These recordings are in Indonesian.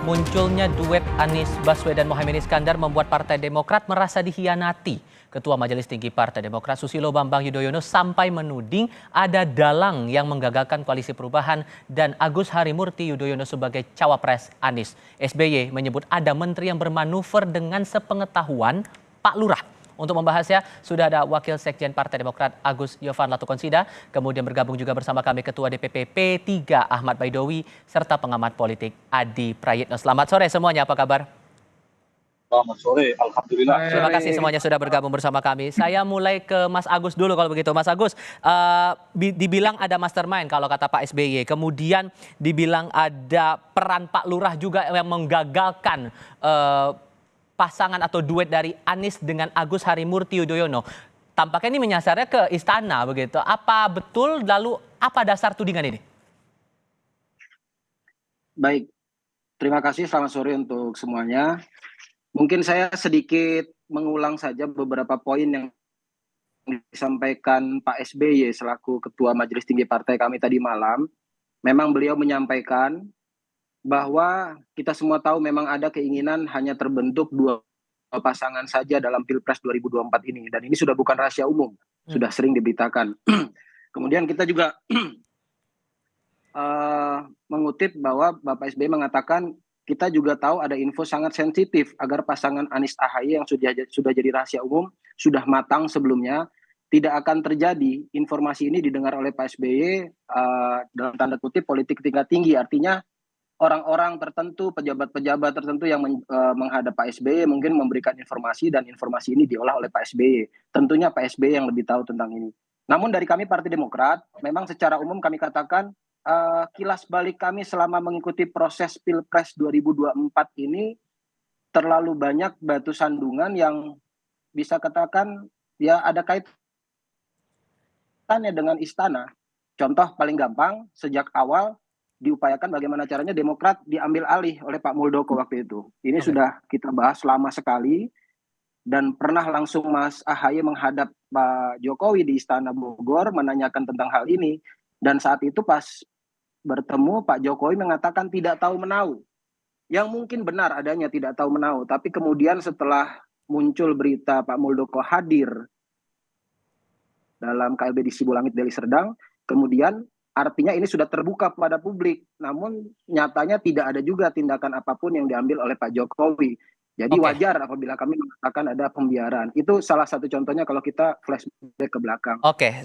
Munculnya duet Anies Baswedan Mohaimin Iskandar membuat Partai Demokrat merasa dihianati. Ketua Majelis Tinggi Partai Demokrat Susilo Bambang Yudhoyono sampai menuding ada dalang yang menggagalkan koalisi perubahan dan Agus Harimurti Yudhoyono sebagai cawapres Anies. SBY menyebut ada menteri yang bermanuver dengan sepengetahuan Pak Lurah. Untuk membahasnya, sudah ada Wakil Sekjen Partai Demokrat Agus Yofan Latukonsida, kemudian bergabung juga bersama kami Ketua DPP P3 Ahmad Baidowi, serta pengamat politik Adi Prayitno. Selamat sore semuanya, apa kabar? Selamat sore, Alhamdulillah. Terima kasih semuanya sudah bergabung bersama kami. Saya mulai ke Mas Agus dulu kalau begitu. Mas Agus, dibilang ada mastermind kalau kata Pak SBY, kemudian dibilang ada peran Pak Lurah juga yang menggagalkan pasangan atau duet dari Anies dengan Agus Harimurti Yudhoyono. Tampaknya ini menyasarnya ke istana begitu. Apa betul, lalu apa dasar tudingan ini? Baik, terima kasih, selamat sore untuk semuanya. Mungkin saya sedikit mengulang saja beberapa poin yang disampaikan Pak SBY selaku Ketua Majelis Tinggi Partai kami tadi malam. Memang beliau menyampaikan bahwa kita semua tahu memang ada keinginan hanya terbentuk dua pasangan saja dalam Pilpres 2024 ini. Dan ini sudah bukan rahasia umum, sudah sering diberitakan. Kemudian kita juga mengutip bahwa Bapak SBY mengatakan kita juga tahu ada info sangat sensitif agar pasangan Anies AHY yang sudah jadi rahasia umum, sudah matang sebelumnya, tidak akan terjadi. Informasi ini didengar oleh Pak SBY dalam tanda kutip politik tingkat tinggi, artinya orang-orang tertentu, pejabat-pejabat tertentu yang menghadap Pak SBY mungkin memberikan informasi dan informasi ini diolah oleh Pak SBY. Tentunya Pak SBY yang lebih tahu tentang ini. Namun dari kami Partai Demokrat, memang secara umum kami katakan kilas balik kami selama mengikuti proses Pilpres 2024 ini terlalu banyak batu sandungan yang bisa katakan ya ada kaitannya dengan istana. Contoh paling gampang, sejak awal diupayakan bagaimana caranya Demokrat diambil alih oleh Pak Muldoko waktu itu. Ini sudah kita bahas lama sekali dan pernah langsung Mas AHY menghadap Pak Jokowi di Istana Bogor menanyakan tentang hal ini. Dan saat itu pas bertemu Pak Jokowi mengatakan tidak tahu menahu. Yang mungkin benar adanya tidak tahu menahu. Tapi kemudian setelah muncul berita Pak Muldoko hadir dalam KLB di Sibulangit Deli Serdang, kemudian artinya ini sudah terbuka kepada publik, namun nyatanya tidak ada juga tindakan apapun yang diambil oleh Pak Jokowi. Jadi wajar apabila kami mengatakan ada pembiaran. Itu salah satu contohnya kalau kita flashback ke belakang.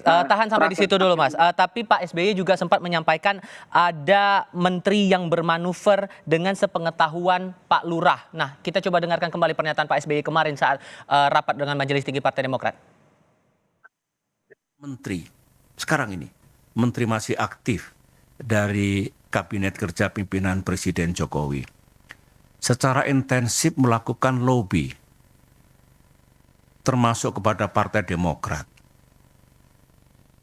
Tahan sampai di situ dulu Mas. Tapi Pak SBY juga sempat menyampaikan ada menteri yang bermanuver dengan sepengetahuan Pak Lurah. Nah, kita coba dengarkan kembali pernyataan Pak SBY kemarin saat rapat dengan Majelis Tinggi Partai Demokrat. Menteri sekarang ini, menteri masih aktif dari Kabinet Kerja Pimpinan Presiden Jokowi secara intensif melakukan lobby termasuk kepada Partai Demokrat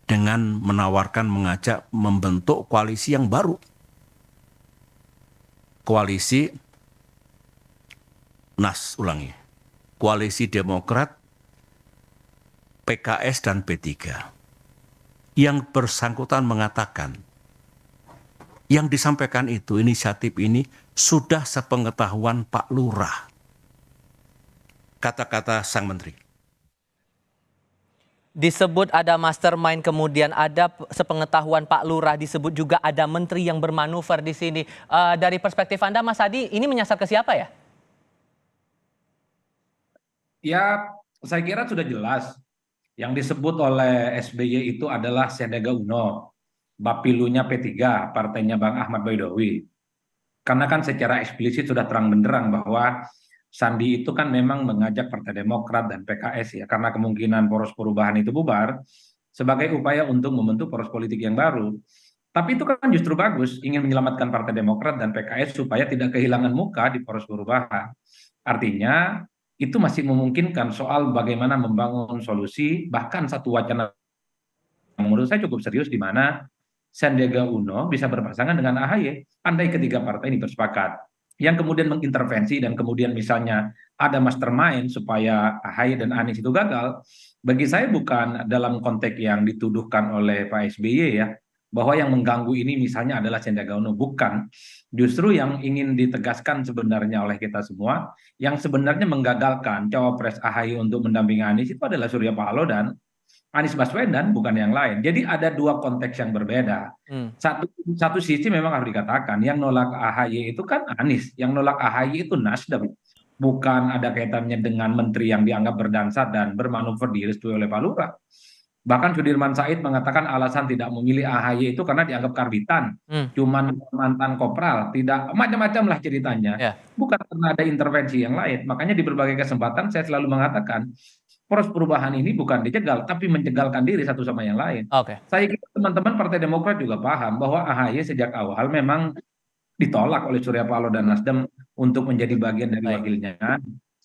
dengan menawarkan mengajak membentuk koalisi yang baru, koalisi Demokrat, PKS dan P3. Yang bersangkutan mengatakan, yang disampaikan itu, inisiatif ini sudah sepengetahuan Pak Lurah. Kata-kata sang menteri. Disebut ada mastermind, kemudian ada sepengetahuan Pak Lurah, disebut juga ada menteri yang bermanuver di sini. Dari perspektif Anda, Mas Adi, ini menyasar ke siapa ya? Ya, saya kira sudah jelas. Yang disebut oleh SBY itu adalah Sandiaga Uno, Bapilunya P3, partainya Bang Ahmad Baidowi. Karena kan secara eksplisit sudah terang benderang bahwa Sandi itu kan memang mengajak Partai Demokrat dan PKS ya, karena kemungkinan poros perubahan itu bubar, sebagai upaya untuk membentuk poros politik yang baru. Tapi itu kan justru bagus, ingin menyelamatkan Partai Demokrat dan PKS supaya tidak kehilangan muka di poros perubahan. Artinya itu masih memungkinkan soal bagaimana membangun solusi, bahkan satu wacana yang menurut saya cukup serius di mana Sandiaga Uno bisa berpasangan dengan AHY, andai ketiga partai ini bersepakat. Yang kemudian mengintervensi dan kemudian misalnya ada mastermind supaya AHY dan Anies itu gagal, bagi saya bukan dalam konteks yang dituduhkan oleh Pak SBY ya, bahwa yang mengganggu ini misalnya adalah Sandiaga Uno. Bukan. Justru yang ingin ditegaskan sebenarnya oleh kita semua, yang sebenarnya menggagalkan cawapres AHY untuk mendampingi Anies itu adalah Surya Paloh dan Anies Baswedan, bukan yang lain. Jadi ada dua konteks yang berbeda. Satu sisi memang harus dikatakan, yang nolak AHY itu kan Anies, yang nolak AHY itu Nasdem. Bukan ada kaitannya dengan menteri yang dianggap berdansa dan bermanuver direstui oleh Pak Lurah. Bahkan Sudirman Said mengatakan alasan tidak memilih AHY itu karena dianggap karbitan, cuman mantan kopral, tidak macam-macam lah ceritanya. Ya. Bukan karena ada intervensi yang lain. Makanya di berbagai kesempatan saya selalu mengatakan poros perubahan ini bukan dicegal, tapi mencegalkan diri satu sama yang lain. Oke. Saya kira teman-teman Partai Demokrat juga paham bahwa AHY sejak awal memang ditolak oleh Surya Paloh dan Nasdem untuk menjadi bagian dari Baik. wakilnya.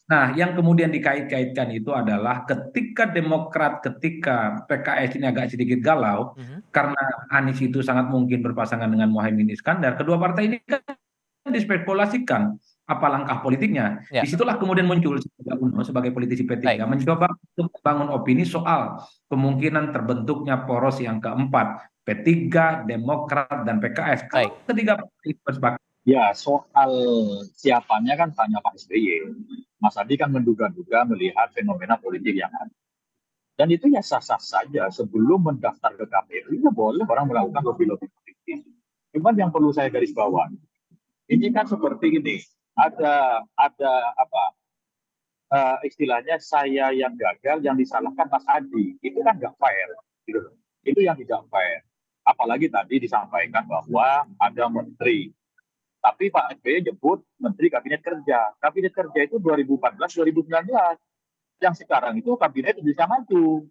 Nah, yang kemudian dikait-kaitkan itu adalah ketika Demokrat, ketika PKS ini agak sedikit galau, karena Anies itu sangat mungkin berpasangan dengan Muhaimin Iskandar, kedua partai ini kan dispekulasikan apa langkah politiknya. Ya. Disitulah kemudian muncul Sandiaga Uno sebagai politisi P3 Baik. mencoba untuk membangun opini soal kemungkinan terbentuknya poros yang keempat, P3, Demokrat, dan PKS. Kalau ketiga partai itu bersepakat. Ya, soal siapanya kan tanya Pak SBY. Mas Adi kan menduga-duga melihat fenomena politik yang ada. Dan itu ya sah-sah saja. Sebelum mendaftar ke KPU, ya boleh orang melakukan lobby-lobby politik. Cuman yang perlu saya garis bawah, ini kan seperti ini. Ada apa? Istilahnya saya yang gagal, yang disalahkan Mas Adi. Itu kan nggak fair. Gitu. Itu yang tidak fair. Apalagi tadi disampaikan bahwa ada menteri. Tapi Pak SBY nyebut Menteri Kabinet Kerja. Kabinet Kerja itu 2014-2019. Yang sekarang itu Kabinet Indonesia Maju.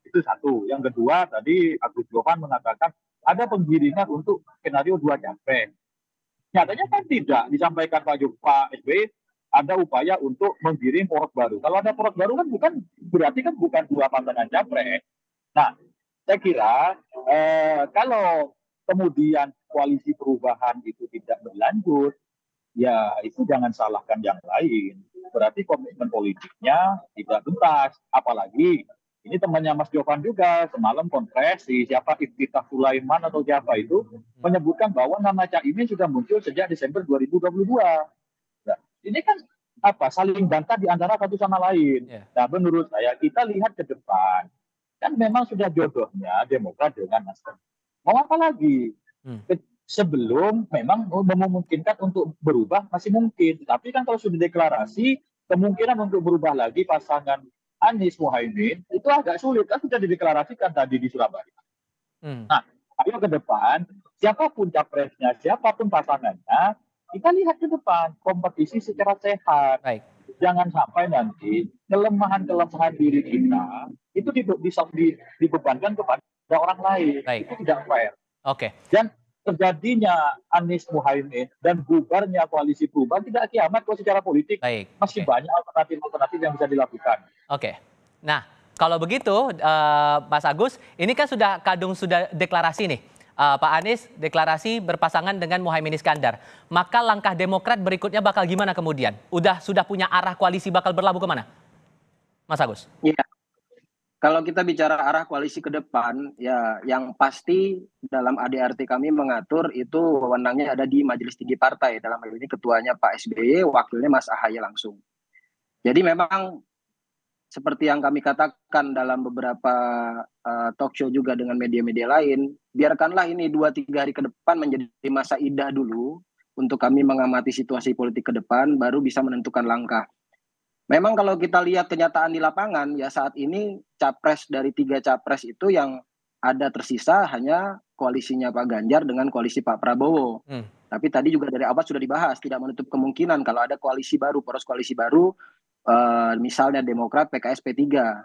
Itu satu. Yang kedua, tadi Agus Johan mengatakan ada penggiringan untuk skenario 2 capres. Nyatanya kan tidak. Disampaikan Pak SBY, ada upaya untuk menggiring poros baru. Kalau ada poros baru kan berarti kan bukan 2 pasangan capres. Nah, saya kira kalau kemudian koalisi perubahan itu tidak berlanjut, ya itu jangan salahkan yang lain. Berarti komitmen politiknya tidak tuntas. Apalagi ini temannya Mas Jovan juga semalam konfres siapa Iftitah Sulaiman atau siapa itu menyebutkan bahwa nama Caimin sudah muncul sejak Desember 2022. Nah, ini kan saling bantah di antara satu sama lain. Nah, menurut saya kita lihat ke depan. Kan memang sudah jodohnya Demokrat dengan Nasdem. Mau apa lagi? Sebelum memang memungkinkan untuk berubah masih mungkin. Tapi kan kalau sudah deklarasi, kemungkinan untuk berubah lagi pasangan Anies Muhaimin itu agak sulit. Kan sudah dideklarasikan tadi di Surabaya. Nah, ayo ke depan, siapapun capresnya, siapapun pasangannya, kita lihat ke depan, kompetisi secara sehat. Baik. Jangan sampai nanti kelemahan-kelemahan diri kita itu dibebankan kepada orang lain. Baik. Itu tidak fair. Oke. Dan terjadinya Anies Muhaimin dan bubarnya koalisi perubahan tidak kiamat kok secara politik. Baik. Masih banyak alternatif-alternatif yang bisa dilakukan. Oke. Nah, kalau begitu Mas Agus, ini kan sudah deklarasi nih. Pak Anies deklarasi berpasangan dengan Muhaimin Iskandar. Maka langkah Demokrat berikutnya bakal gimana kemudian? Sudah punya arah koalisi bakal berlabuh kemana? Mas Agus? Iya. Kalau kita bicara arah koalisi ke depan, ya yang pasti dalam ADRT kami mengatur itu wewenangnya ada di Majelis Tinggi Partai. Dalam hal ini ketuanya Pak SBY, wakilnya Mas AHY langsung. Jadi memang seperti yang kami katakan dalam beberapa talk show juga dengan media-media lain, biarkanlah ini 2-3 hari ke depan menjadi masa idah dulu untuk kami mengamati situasi politik ke depan, baru bisa menentukan langkah. Memang kalau kita lihat kenyataan di lapangan, ya saat ini capres dari 3 capres itu yang ada tersisa hanya koalisinya Pak Ganjar dengan koalisi Pak Prabowo. Tapi tadi juga dari awal sudah dibahas, tidak menutup kemungkinan kalau ada koalisi baru, poros koalisi baru, misalnya Demokrat, PKS, P3.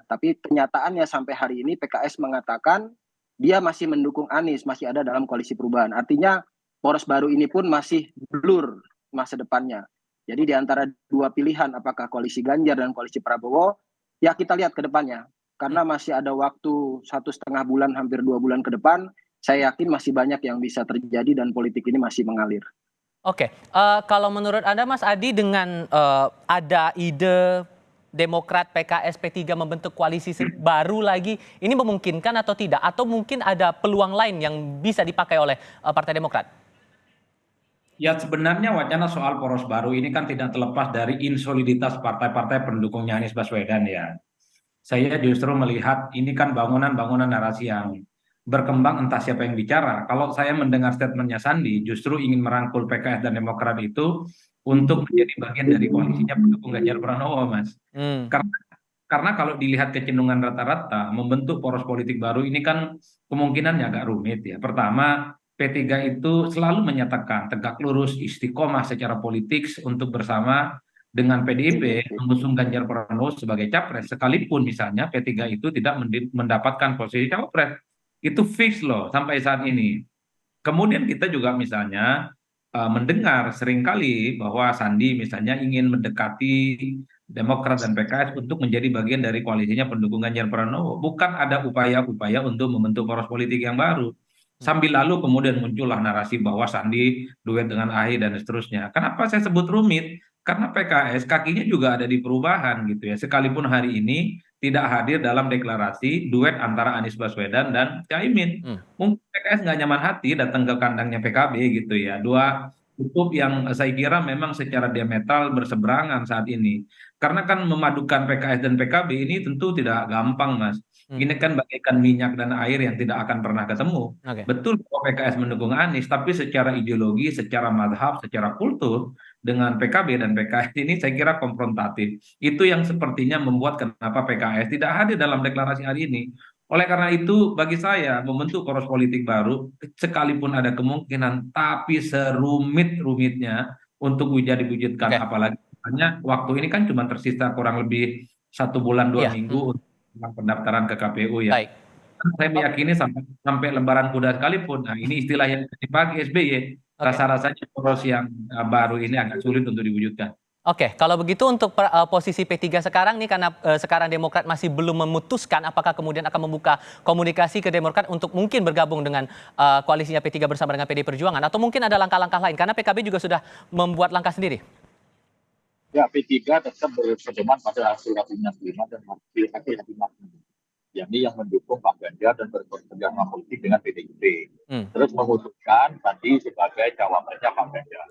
Tapi kenyataannya sampai hari ini PKS mengatakan dia masih mendukung Anies, masih ada dalam koalisi perubahan. Artinya poros baru ini pun masih blur masa depannya. Jadi di antara 2 pilihan, apakah koalisi Ganjar dan koalisi Prabowo, ya kita lihat ke depannya. Karena masih ada waktu 1,5 bulan, hampir 2 bulan ke depan, saya yakin masih banyak yang bisa terjadi dan politik ini masih mengalir. Oke, kalau menurut Anda Mas Adi dengan ada ide Demokrat, PKS, P3 membentuk koalisi baru lagi, ini memungkinkan atau tidak? Atau mungkin ada peluang lain yang bisa dipakai oleh Partai Demokrat? Ya sebenarnya wacana soal poros baru ini kan tidak terlepas dari insoliditas partai-partai pendukungnya Anies Baswedan ya. Saya justru melihat ini kan bangunan-bangunan narasi yang berkembang entah siapa yang bicara. Kalau saya mendengar statementnya Sandi justru ingin merangkul PKS dan Demokrat itu untuk menjadi bagian dari koalisinya pendukung Ganjar Pranowo, Mas. Hmm. Karena kalau dilihat kecenderungan rata-rata membentuk poros politik baru ini kan kemungkinannya agak rumit ya. Pertama, P3 itu selalu menyatakan tegak lurus istiqomah secara politik untuk bersama dengan PDIP mengusung Ganjar Pranowo sebagai capres, sekalipun misalnya P3 itu tidak mendapatkan posisi capres. Itu fix loh sampai saat ini. Kemudian kita juga misalnya mendengar seringkali bahwa Sandi misalnya ingin mendekati Demokrat dan PKS untuk menjadi bagian dari koalisinya pendukung Ganjar Pranowo. Bukan ada upaya-upaya untuk membentuk poros politik yang baru. Sambil lalu kemudian muncullah narasi bahwa Sandi duet dengan AHY dan seterusnya. Kenapa saya sebut rumit? Karena PKS kakinya juga ada di perubahan gitu ya. Sekalipun hari ini tidak hadir dalam deklarasi duet antara Anies Baswedan dan Caimin. Mungkin PKS nggak nyaman hati datang ke kandangnya PKB gitu ya. Dua kutub yang saya kira memang secara diametral berseberangan saat ini. Karena kan memadukan PKS dan PKB ini tentu tidak gampang, Mas. Ini kan bagaikan minyak dan air yang tidak akan pernah ketemu. Oke. Betul bahwa PKS mendukung Anies, tapi secara ideologi, secara madhab, secara kultur, dengan PKB dan PKS ini saya kira konfrontatif. Itu yang sepertinya membuat kenapa PKS tidak hadir dalam deklarasi hari ini. Oleh karena itu, bagi saya membentuk poros politik baru, sekalipun ada kemungkinan, tapi serumit-rumitnya untuk bisa diwujudkan. Oke. Apalagi misalnya waktu ini kan cuma tersisa kurang lebih 1 bulan 2 Iya. minggu untuk pendaftaran ke KPU ya. Baik. Saya meyakini sampai lebaran kuda sekalipun, nah ini istilah yang dipakai SBY, Oke. rasa-rasanya poros yang baru ini agak sulit untuk diwujudkan. Oke, kalau begitu untuk posisi P3 sekarang nih, karena sekarang Demokrat masih belum memutuskan apakah kemudian akan membuka komunikasi ke Demokrat untuk mungkin bergabung dengan koalisinya P3 bersama dengan PD Perjuangan, atau mungkin ada langkah-langkah lain karena PKB juga sudah membuat langkah sendiri. Ya, P3 tetap berpedoman pada hasil Rapimnas 5 dan hasil Rapimnas 6. Yakni yang mendukung Pak Ganjar dan berkerjasama politik dengan PDIP. Terus memutuskan tadi sebagai cawapresnya Pak Ganjar.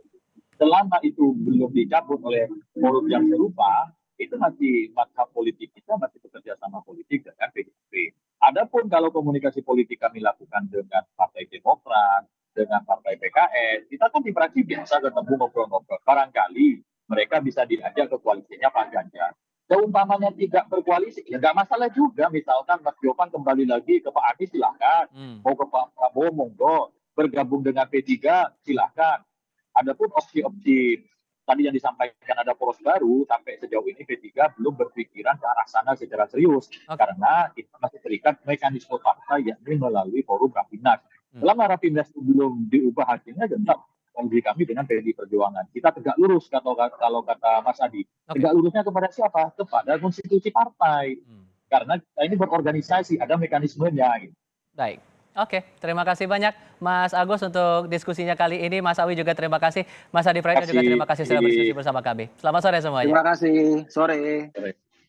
Selama itu belum dicabut oleh forum yang serupa, itu masih mazhab politik kita masih bekerja sama politik dengan PDIP. Adapun kalau komunikasi politik kami lakukan dengan Partai Demokrat, dengan Partai PKS, kita kan di fraksi biasa ketemu ngobrol-ngobrol. Barangkali mereka bisa diajak ke koalisinya Pak Ganjar. Seumpamanya tidak berkoalisi, ya nggak masalah juga. Misalkan Mas Jovan kembali lagi ke Pak Anies, silakan. Mau ke Pak Prabowo, monggo. Bergabung dengan P3, silakan. Adapun opsi-opsi tadi yang disampaikan ada poros baru, sampai sejauh ini P3 belum berpikiran ke arah sana secara serius. Karena kita masih terikat mekanisme partai, yakni melalui forum Rapimnas. Selama Rapimnas belum diubah hasilnya, tetap kondisi kami dengan PDI Perjuangan. Kita tegak lurus kalau kata Mas Adi. Tegak lurusnya kepada siapa? Kepada konstitusi partai. Karena kita ini berorganisasi, ada mekanismenya. Gitu. Baik. Oke, terima kasih banyak Mas Agus untuk diskusinya kali ini. Mas Awi juga terima kasih. Mas Adi Praetno juga terima kasih sudah berdiskusi bersama kami. Selamat sore semuanya. Terima kasih. Sore.